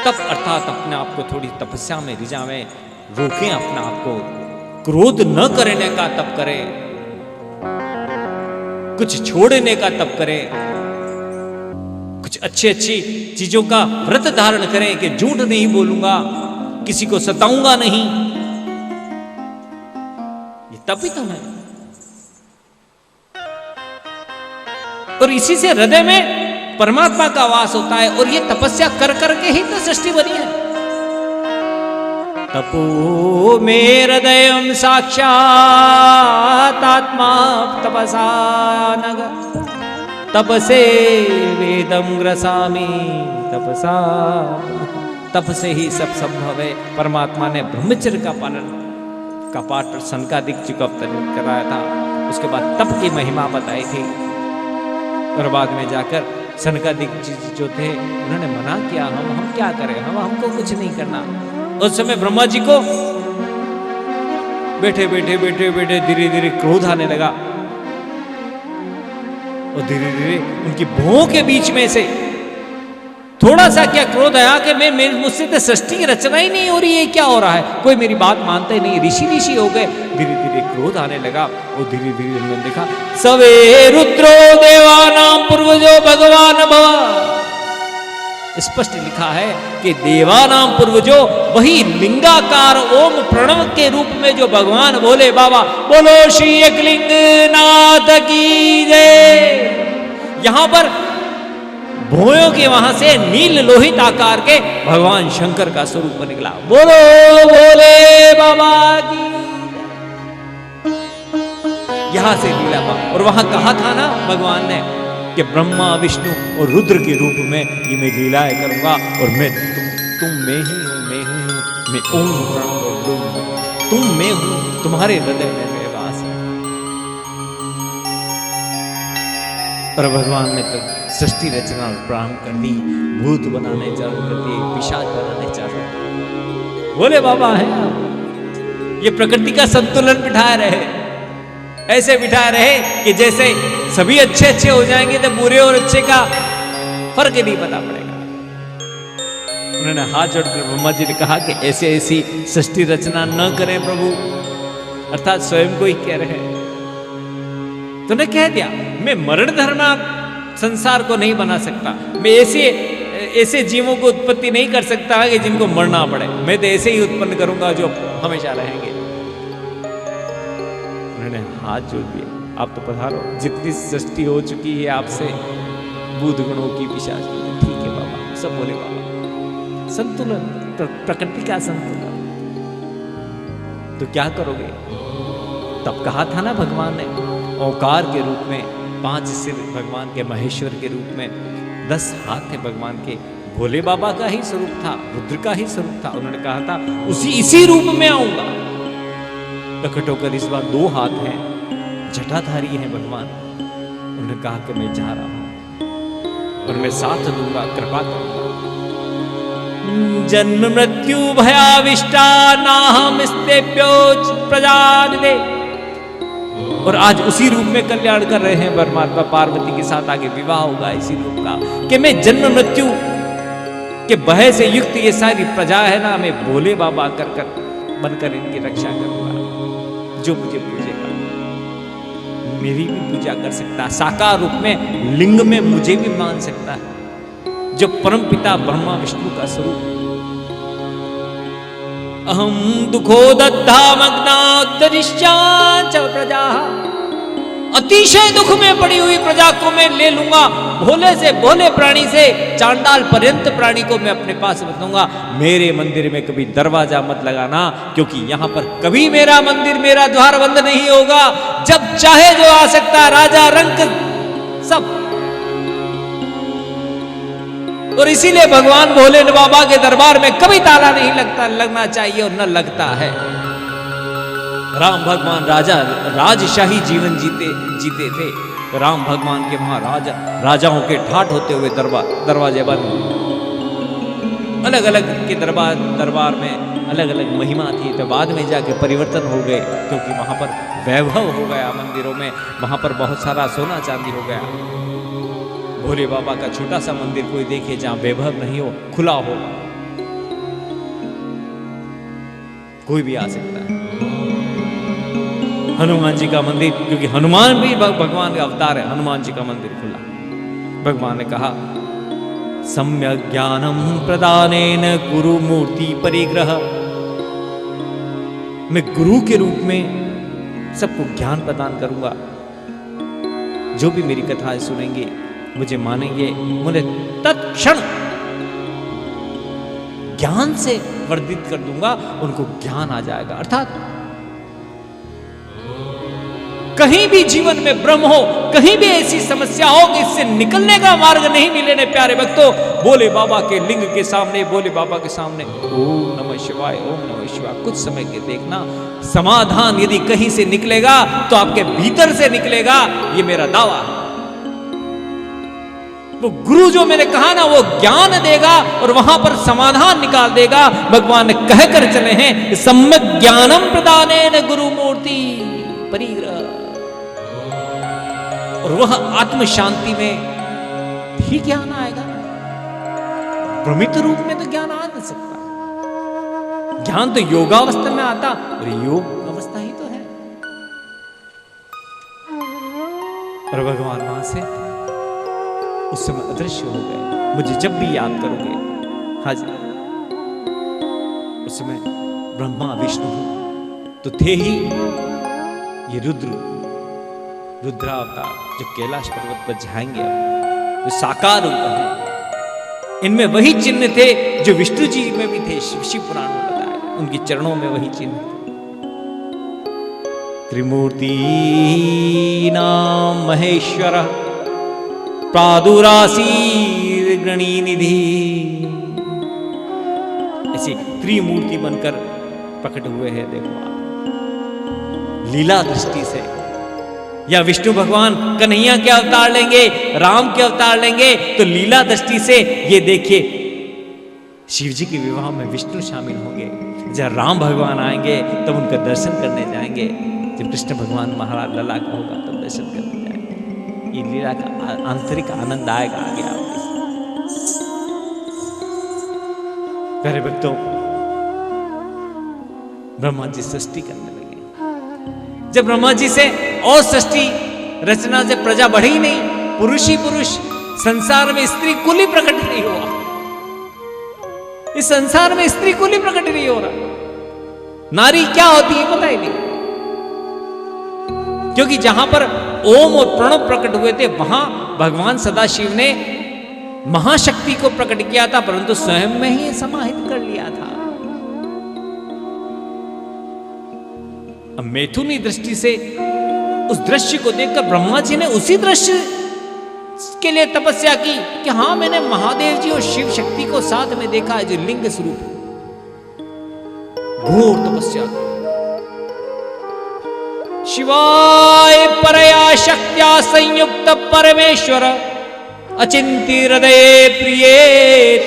तप अर्थात अपने आप को थोड़ी तपस्या में रिझावें, रोकें अपने आप को, क्रोध न करने का तप करें, कुछ छोड़ने का तप करें, कुछ अच्छी चीजों का व्रत धारण करें कि झूठ नहीं बोलूंगा, किसी को सताऊंगा नहीं। ये तप ही तो है। और इसी से हृदय में परमात्मा का वास होता है। और ये तपस्या कर करके ही तो सृष्टि बनी है। तपो मे हृदय साक्षात आत्मा तपसा नग, तपसे वेदम ग्रसामि तपसा। तप से ही सब संभव है। परमात्मा ने ब्रह्मचर्य का पालन का पाठ सनकादिक जी को अवतरित कराया था। उसके बाद तप की महिमा बताई थी। और बाद में जाकर सनकादिक जी जो थे उन्होंने मना किया, हम क्या करें, हमको कुछ नहीं करना। उस समय ब्रह्मा जी को बैठे धीरे धीरे क्रोध आने लगा। और धीरे धीरे उनकी भौं के बीच में से थोड़ा सा क्या क्रोध आया कि मुझसे तो सृष्टि की रचना ही नहीं हो रही है, क्या हो रहा है, कोई मेरी बात मानता ही नहीं, ऋषि हो गए। धीरे धीरे क्रोध आने लगा। और धीरे धीरे उन्होंने देखा सवे रुद्रो देवानाम पूर्वजो भगवान भव। स्पष्ट लिखा है कि देवानाम पूर्वजो वही लिंगाकार ओम प्रणव के रूप में जो भगवान बोले बाबा, बोलो श्री एकलिंग नाथ की जय। यहां पर भोयों के वहां से नील लोहित आकार के भगवान शंकर का स्वरूप निकला। बोलो बोले बाबा की। यहां से लीला पा। और वहां कहा था ना भगवान ने कि ब्रह्मा विष्णु और रुद्र के रूप में ये मैं लीलाएं करूंगा। और मैं तुम मैं ही हूं, मैं ओम प्रणव, तुम मैं हूं, तुम्हारे हृदय में मेरे वास है। और भगवान ने तो सृष्टि रचना प्रारंभ कर दी, भूत बनाने चालू कर दिए, पिशाच बनाने चालू। बोले बाबा है ये प्रकृति का संतुलन बिठाए रहे, ऐसे बिठाए रहे कि जैसे सभी अच्छे हो जाएंगे तो बुरे और अच्छे का फर्क नहीं पता पड़ेगा। उन्होंने हाथ जोड़कर ब्रह्मा जी ने कहा कि ऐसी सृष्टि रचना न करें प्रभु, अर्थात स्वयं को ही कह रहे। तो ने कह दिया मैं मरण धर्मा संसार को नहीं बना सकता, मैं ऐसे जीवों को उत्पत्ति नहीं कर सकता कि जिनको मरना पड़े। मैं तो ऐसे ही उत्पन्न करूंगा जो हमेशा रहेंगे। उन्होंने हाथ जोड़ दिए, आप तो पधारो, जितनी सृष्टि हो चुकी है आपसे, बुद्ध गुणों की पिशाच, ठीक है बाबा, सब बोले बाबा। संतुलन, प्रकृति का संतुलन। तो क्या करोगे? तब कहा था ना भगवान ने, ओंकार के रूप में 5 सिर भगवान के, महेश्वर के रूप में 10 हाथ थे भगवान के। भोले बाबा का ही स्वरूप था, रुद्र का ही स्वरूप था। उन्होंने कहा था इसी रूप में आऊंगा। प्रकट होकर इस बार 2 हाथ हैं, जटाधारी हैं भगवान। उन्होंने कहा कि मैं जा रहा हूं और मैं साथ दूंगा, कृपा करूंगा। जन्म मृत्यु भयाविष्टा नाहमिस्तेभ्यो प्रजानिधे। और आज उसी रूप में कल्याण कर रहे हैं परमात्मा। पार्वती के साथ आगे विवाह होगा इसी रूप का, कि मैं जन्म मृत्यु के भय से युक्त ये सारी प्रजा है ना, मैं भोले बाबा बनकर इनकी रक्षा करूंगा। जो मुझे पूजेगा मेरी भी पूजा कर सकता है, साकार रूप में लिंग में मुझे भी मान सकता है, जो परम पिता ब्रह्मा विष्णु का स्वरूप। अहम दुखोदग्धा मग्नादरिष्याच प्रजा। अतिशय दुख में पड़ी हुई प्रजा को मैं ले लूंगा। भोले से भोले प्राणी से चांडाल पर्यंत प्राणी को मैं अपने पास रखूंगा। मेरे मंदिर में कभी दरवाजा मत लगाना, क्योंकि यहां पर कभी मेरा मंदिर, मेरा द्वार बंद नहीं होगा। जब चाहे जो आ सकता, राजा रंक सब। और इसीलिए भगवान भोले बाबा के दरबार में कभी ताला नहीं लगना चाहिए, और न लगता है। राम भगवान राजशाही जीवन जीते थे। राम भगवान के वहां राजाओं के ठाठ होते हुए दरवाजे बंद। अलग अलग के दरबार में अलग अलग महिमा थी, तो बाद में जाके परिवर्तन हो गए, क्योंकि वहां पर वैभव हो गया मंदिरों में। वहां पर बहुत सारा सोना चांदी हो गया। भोले बाबा का छोटा सा मंदिर कोई देखे जहां वैभव नहीं हो, खुला हो, कोई भी आ सकता है। हनुमान जी का मंदिर, क्योंकि हनुमान भी भगवान का अवतार है, हनुमान जी का मंदिर खुला। भगवान ने कहा सम्यक ज्ञानम प्रदानेन गुरु मूर्ति परिग्रह। मैं गुरु के रूप में सबको ज्ञान प्रदान करूंगा। जो भी मेरी कथाएं सुनेंगे, मुझे मानेंगे, मुझे तत्क्षण ज्ञान से वर्धित कर दूंगा, उनको ज्ञान आ जाएगा। अर्थात कहीं भी जीवन में भ्रम हो, कहीं भी ऐसी समस्या हो कि इससे निकलने का मार्ग नहीं मिले ने प्यारे भक्तों, भोले बाबा के लिंग के सामने, भोले बाबा के सामने ओम नमः शिवाय, ओम नमः शिवाय कुछ समय के देखना, समाधान यदि कहीं से निकलेगा तो आपके भीतर से निकलेगा, ये मेरा दावा है। वो गुरु जो मैंने कहा ना, वो ज्ञान देगा और वहां पर समाधान निकाल देगा। भगवान ने कहकर चले हैं सम्यक ज्ञानम प्रदानेन गुरु मूर्ति परिग्रह। और वह आत्म शांति में भी ज्ञान आएगा। भ्रमित रूप में तो ज्ञान आ नहीं सकता। ज्ञान तो योगावस्था में आता, और योग अवस्था ही तो है। और भगवान वहां से उस समय अदृश्य हो गए। मुझे जब भी याद करोगे, हाँ जी, उस समय ब्रह्मा विष्णु तो थे ही, ये रुद्रावतार जो कैलाश पर्वत पर जाएंगे, जो साकार रूप है, इनमें वही चिन्ह थे जो विष्णु जी में भी थे। शिव पुराण में बताया, उनके चरणों में वही चिन्ह। त्रिमूर्ति नाम महेश्वर प्रादुरासीर गणी निधि। ऐसी त्रिमूर्ति बनकर प्रकट हुए हैं। देखो आप लीला दृष्टि से, या विष्णु भगवान कन्हैया के अवतार लेंगे, राम के अवतार लेंगे, तो लीला दृष्टि से ये देखिए, शिव जी के विवाह में विष्णु शामिल होंगे। जब राम भगवान आएंगे तब उनका दर्शन करने जाएंगे। जब कृष्ण भगवान महाराज लला का होगा तब दर्शन करने जाएंगे। ये लीला का आंतरिक आनंद आएगा आगे आपके। प्यारे भक्तों, ब्रह्मा जी सृष्टि करने लगे। जब ब्रह्मा जी से और सृष्टि रचना से प्रजा बढ़ी ही नहीं, पुरुष ही पुरुष, संसार में स्त्री कुल ही प्रकट नहीं हुआ। इस संसार में स्त्री कुल ही प्रकट नहीं हो रहा। नारी क्या होती है पता ही नहीं, क्योंकि जहां पर ओम और प्रणव प्रकट हुए थे, वहां भगवान सदाशिव ने महाशक्ति को प्रकट किया था, परंतु स्वयं में ही समाहित कर लिया था। अब मैथुनी दृष्टि से उस दृश्य को देखकर ब्रह्मा जी ने उसी दृश्य के लिए तपस्या की कि हां, मैंने महादेव जी और शिव शक्ति को साथ में देखा है, जो लिंग स्वरूप है। घोर तपस्या की। शिवाय परया शक्त्या संयुक्त परमेश्वर अचिंत्य हृदय प्रिय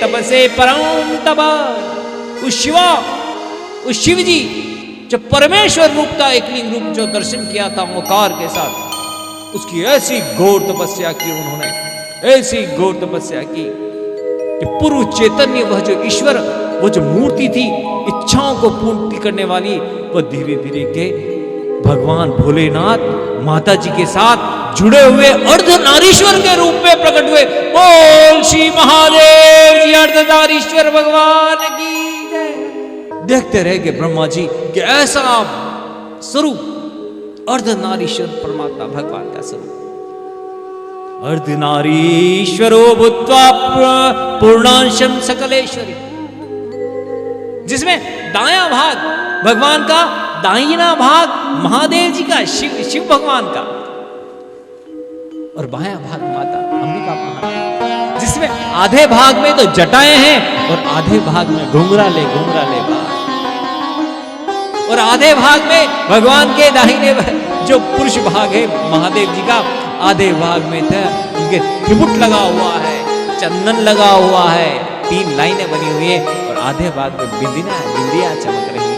तपसे परम तपा। उस शिव जी जो परमेश्वर रूप था, एक लिंग रूप जो दर्शन किया था ओंकार के साथ, उसकी ऐसी घोर तपस्या की उन्होंने, ऐसी घोर तपस्या की कि पूर्व चैतन्य वह जो ईश्वर, वो जो मूर्ति थी इच्छाओं को पूर्ति करने वाली, वह धीरे धीरे के भगवान भोलेनाथ माता जी के साथ जुड़े हुए अर्धनारीश्वर के रूप में प्रकट हुए। बोल श्री महादेव जी अर्धनारीश्वर भगवान की जय। देखते रह गए ब्रह्मा जी कि ऐसा स्वरूप अर्धनारीश्वर परमात्मा भगवान का स्वरूप। अर्धनारीश्वरो भूत्वा पूर्णांशम सकलेश्वरी, जिसमें दायां भाग भगवान का, दाहिना भाग महादेव जी का, शिव भगवान का, और बायां भाग माता अंबिका महारानी, जिसमें आधे भाग में तो जटाएं हैं और आधे भाग में घुंघराले बाल, और आधे भाग में भगवान के दाहिने जो पुरुष भाग है महादेव जी का, आधे भाग में था उनके त्रिपुट लगा हुआ है, चंदन लगा हुआ है, 3 लाइनें बनी हुई है, और आधे भाग में बिंदिया चमक रही है।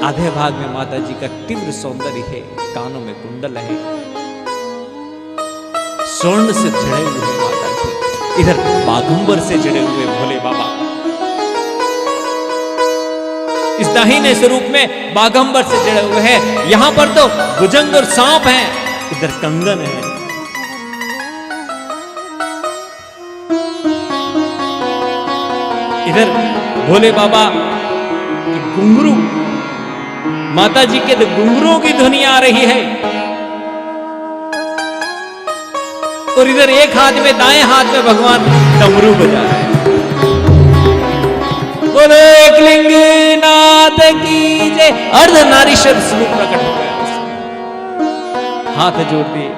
आधे भाग में माता जी का तीव्र सौंदर्य है, कानों में कुंडल है, स्वर्ण से जड़े हुए माता जी, इधर बाघंबर से जड़े हुए भोले बाबा। इस दाहिने स्वरूप में बाघंबर से जड़े हुए हैं, यहां पर तो भुजंग और सांप हैं, इधर कंगन है। इधर भोले बाबा की घुंघरू, माता जी के घुंघरू की ध्वनि आ रही है, और इधर एक हाथ में, दाएं हाथ में भगवान डमरू बजा रहे हैं। बोलो एकलिंग नाथ की जय। अर्धनारीश्वर स्वरूप प्रकट हो गया। हाथ जोड़ दिए,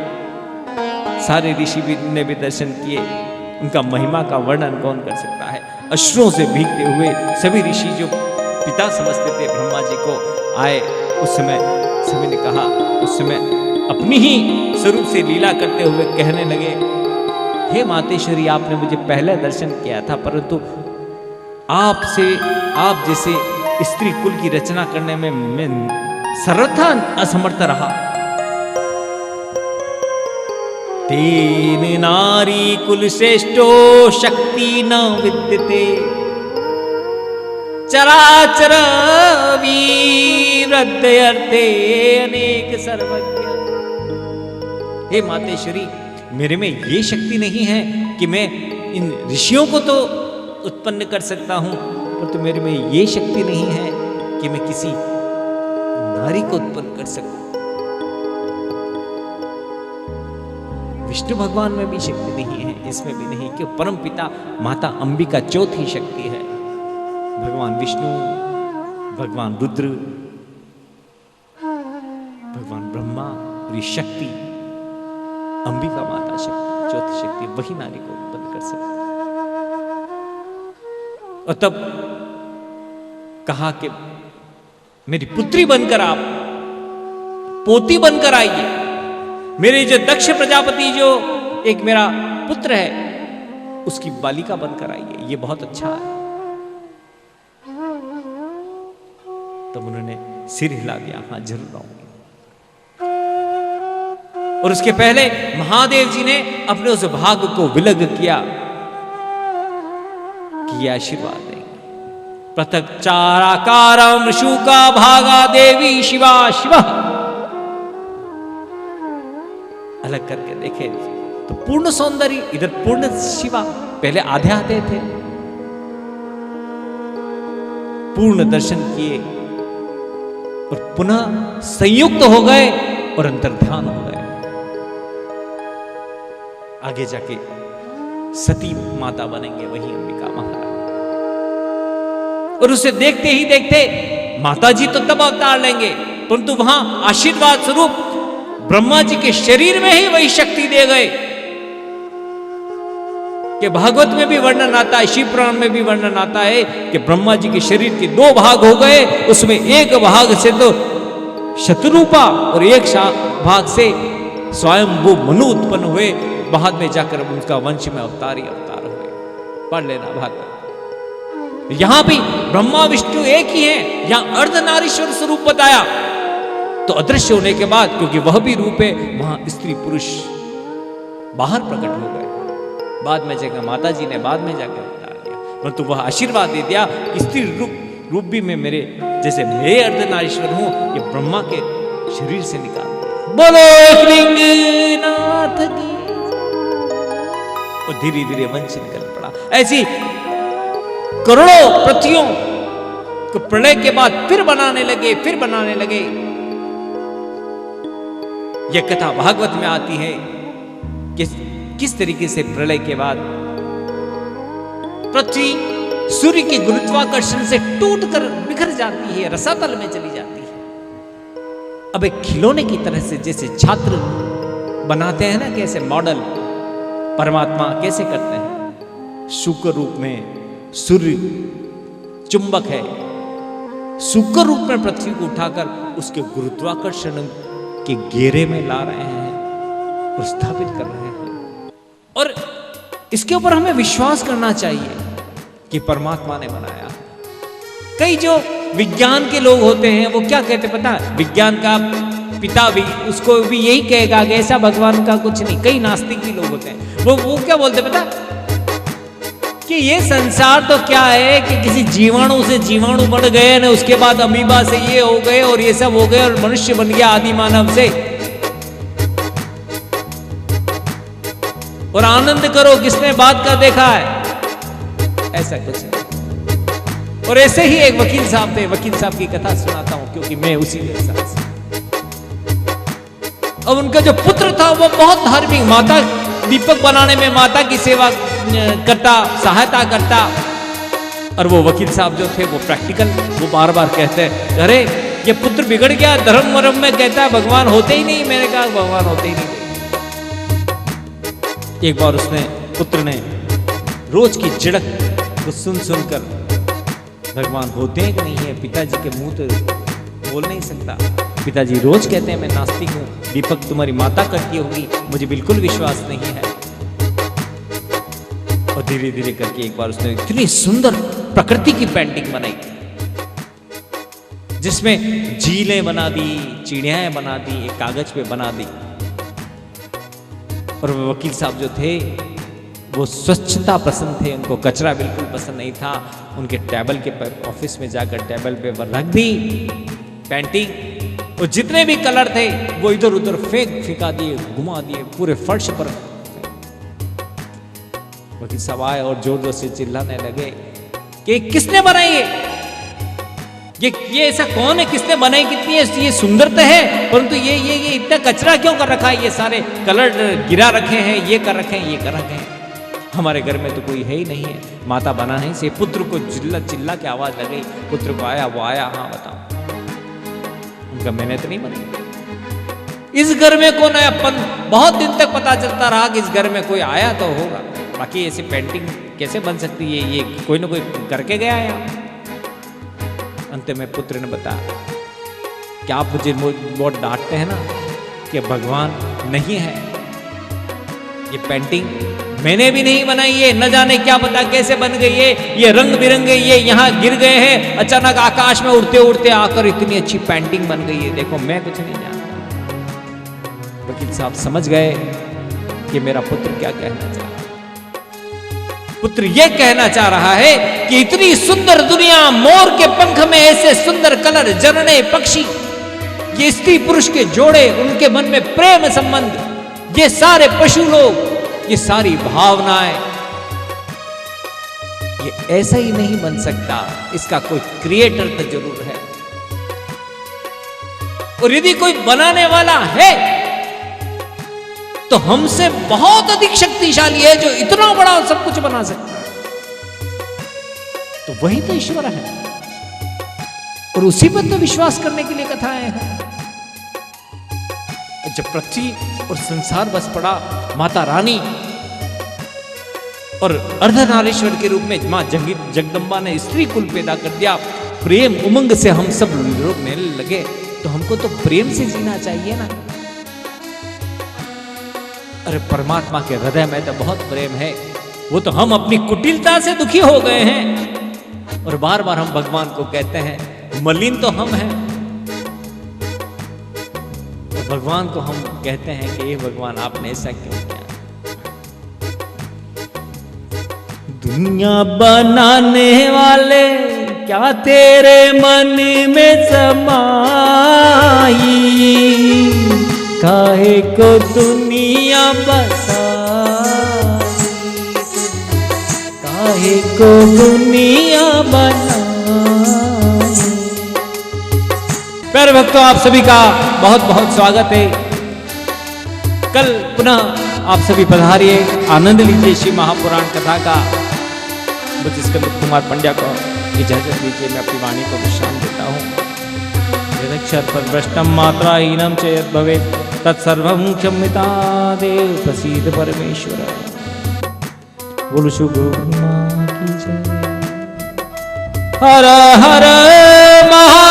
सारे ऋषि ने भी दर्शन किए, उनका महिमा का वर्णन कौन कर सकता है। अश्रुओं से भीगते हुए सभी ऋषि जो पिता समझते थे ब्रह्मा जी को आए, उस समय सभी ने कहा, उस समय अपनी ही स्वरूप से लीला करते हुए कहने लगे, हे मातेश्वरी, आपने मुझे पहले दर्शन किया था, परंतु आप जैसे स्त्री कुल की रचना करने में मैं सर्वथा असमर्थ रहा। तेन नारी कुल श्रेष्ठो शक्ति न विद्यते, चराचर वीरद्यर्थे अनेक सर्वज्ञ। हे मातेश्वरी, मेरे में ये शक्ति नहीं है कि मैं इन ऋषियों को तो उत्पन्न कर सकता हूं, परंतु मेरे में ये शक्ति नहीं है कि मैं किसी नारी को उत्पन्न कर सकूं। विष्णु भगवान में भी शक्ति नहीं है, इसमें भी नहीं, कि परम पिता माता अंबिका चौथी शक्ति है। भगवान विष्णु, भगवान रुद्र, भगवान ब्रह्मा, पूरी शक्ति अंबिका माता शक्ति, चौथी शक्ति, वही नारी को उत्पन्न कर सकती। और तब कहा कि मेरी पुत्री बनकर आप, पोती बनकर आइए, मेरे जो दक्ष प्रजापति जो एक मेरा पुत्र है उसकी बालिका बनकर आइए, ये बहुत अच्छा है। तब उन्होंने सिर हिला दिया, हाँ जरूर आऊंगी। और उसके पहले महादेव जी ने अपने उस भाग को विलग किया कि यह आशीर्वाद देंगे। पृथक चाराकारम शुका भागा देवी शिवा शिवा। अलग करके देखे तो पूर्ण सौंदर्य, इधर पूर्ण शिवा, पहले आधे आते थे, पूर्ण दर्शन किए और पुनः संयुक्त हो गए और अंतर्ध्यान हो गए। आगे जाके सती माता बनेंगे वही अंबिका महारानी। और उसे देखते ही देखते माता जी तो तब अवतार लेंगे, परंतु वहां आशीर्वाद स्वरूप ब्रह्मा जी के शरीर में ही वही शक्ति दे गए कि भागवत में भी वर्णन आता है, शिव पुराण में भी वर्णन आता है कि ब्रह्मा जी के शरीर के 2 भाग हो गए, उसमें एक भाग से तो शत्रुपा और एक भाग से स्वयं वो मनु उत्पन्न हुए, बाद में जाकर उनका वंश में अवतार ही अवतार हुए। पढ़ लेना भागवत। यहां भी ब्रह्मा विष्णु एक ही है, यहां अर्धनारीश्वर स्वरूप बताया, तो अदृश्य होने के बाद क्योंकि वह भी रूप है, वहां स्त्री पुरुष बाहर प्रकट हो गए। बाद में जाकर माता जी ने बाद में जाकर बता दिया, परंतु वह आशीर्वाद दे दिया कि स्त्री रूप भी में मेरे जैसे मैं अर्धनारीश्वर हूं, ये ब्रह्मा के शरीर से निकाल दिया। बोलो एक लिंगनाथ की। और धीरे धीरे वंश निकल पड़ा। ऐसी करोड़ों पृथ्वियों को प्रलय के बाद फिर बनाने लगे। यह कथा भागवत में आती है कि किस तरीके से प्रलय के बाद पृथ्वी सूर्य के गुरुत्वाकर्षण से टूटकर बिखर जाती है, रसातल में चली जाती है। अब एक खिलौने की तरह से जैसे छात्र बनाते हैं ना, कैसे मॉडल परमात्मा कैसे करते हैं, शुक्र रूप में सूर्य चुंबक है, शुक्र रूप में पृथ्वी को उठाकर उसके गुरुत्वाकर्षण के घेरे में ला रहे हैं और स्थापित कर रहे हैं। और इसके ऊपर हमें विश्वास करना चाहिए कि परमात्मा ने बनाया। कई जो विज्ञान के लोग होते हैं वो क्या कहते पता है, विज्ञान का पिता भी उसको भी यही कहेगा कि ऐसा भगवान का कुछ नहीं। कई नास्तिक भी लोग होते हैं, वो क्या बोलते पता कि ये संसार तो क्या है कि किसी जीवाणु से जीवाणु बढ़ गए ना, उसके बाद अमीबा से ये हो गए और ये सब हो गए और मनुष्य बन गया आदि मानव से। और आनंद करो किसने बात का देखा है, ऐसा कुछ नहीं। और ऐसे ही एक वकील साहब थे, वकील साहब की कथा सुनाता हूं क्योंकि मैं उसी व्यवसाय से। अब उनका जो पुत्र था वो बहुत धार्मिक, माता दीपक बनाने में माता की सेवा करता, सहायता करता। और वो वकील साहब जो थे वो प्रैक्टिकल, वो बार बार कहते हैं अरे ये पुत्र बिगड़ गया, धर्म वरम में कहता है भगवान होते ही नहीं। मैंने कहा भगवान होते ही नहीं। एक बार उसने पुत्र ने रोज की झिड़क को सुन सुनकर भगवान होते हैं कि नहीं है, पिताजी के मुंह तो बोल नहीं सकता। पिताजी रोज कहते हैं मैं नास्तिक हूं, दीपक तुम्हारी माता करती होगी, मुझे बिल्कुल विश्वास नहीं है। और धीरे धीरे करके एक बार उसने इतनी सुंदर प्रकृति की पेंटिंग बनाई जिसमें झीलें बना दी, चिड़ियाएं बना दी, एक कागज पे बना दी। और वकील साहब जो थे वो स्वच्छता पसंद थे, उनको कचरा बिल्कुल पसंद नहीं था। उनके टेबल के ऑफिस में जाकर टेबल पे रख दी पेंटिंग, और जितने भी कलर थे वो इधर उधर फेंका दिए, घुमा दिए पूरे फर्श पर। वकील साहब आए और जोर जोर से चिल्लाने लगे कि किसने बनाई ये ऐसा कौन है, किसने बनाई, कितनी ये सुंदर तो है परंतु ये इतना कचरा क्यों कर रखा है, ये सारे कलर गिरा रखे हैं, ये कर रखे हैं, ये कर रखे हैं। हमारे घर में तो कोई है ही नहीं है, माता बना नहीं से। पुत्र को चिल्ला के आवाज लगी, पुत्र को आया, वो आया, हाँ बताओ। उनका मैंने तो नहीं बनाई। इस घर में कौन आया, बहुत दिन तक पता चलता रहा कि इस घर में कोई आया तो होगा, बाकी ऐसी पेंटिंग कैसे बन सकती है, ये कोई ना कोई करके गया है। अंत में पुत्र ने बताया कि आप मुझे बहुत डांटते हैं ना कि भगवान नहीं है, ये पेंटिंग मैंने भी नहीं बनाई है, न जाने क्या पता कैसे बन गई है, ये रंग बिरंगे ये यहाँ गिर गए हैं, अचानक आकाश में उड़ते उड़ते आकर इतनी अच्छी पेंटिंग बन गई है, देखो मैं कुछ नहीं जानता। वकील साहब समझ गए कि मेरा पुत्र क्या कहना चाह रहा है। पुत्र ये कहना चाह रहा है कि इतनी सुंदर दुनिया, मोर के पंख में ऐसे सुंदर कलर, झरने, पक्षी, ये स्त्री पुरुष के जोड़े, उनके मन में प्रेम संबंध, ये सारे पशु लोग, ये सारी भावनाएं, ये ऐसा ही नहीं बन सकता, इसका कोई क्रिएटर तो जरूर है। और यदि कोई बनाने वाला है तो हमसे बहुत अधिक शक्तिशाली है, जो इतना बड़ा सब कुछ बना सकता है, तो वही तो ईश्वर है। और उसी पर तो विश्वास करने के लिए कथाएं हैं। जब पृथ्वी और संसार बस पड़ा, माता रानी और अर्धनारीश्वर के रूप में मां जगदम्बा ने स्त्री कुल पैदा कर दिया। प्रेम उमंग से हम सब रोकने लगे, तो हमको तो प्रेम से जीना चाहिए ना। अरे परमात्मा के हृदय में तो बहुत प्रेम है, वो तो हम अपनी कुटिलता से दुखी हो गए हैं। और बार बार हम भगवान को कहते हैं, मलिन तो हम हैं, और भगवान को हम कहते हैं कि ये भगवान आपने ऐसा क्यों किया। दुनिया बनाने वाले क्या तेरे मन में समाई, काहे को दुनिया बसाई, काहे को दुनिया बनाई। प्यारे भक्तों, आप सभी का बहुत बहुत स्वागत है। कल पुनः आप सभी पधारिए, आनंद लीजिए श्री महापुराण कथा का। मुझे स्कंद कुमार पंड्या को इजाजत दीजिए, मैं अपनी वाणी को विश्राम देता हूँ। यदक्षर पर भ्रष्टम मात्रा हीनम च यद् भवेत् तत्सर्वं क्षम्यतादेव प्रसीद परमेश्वर। बोलो शुभ की जय। हर हर महा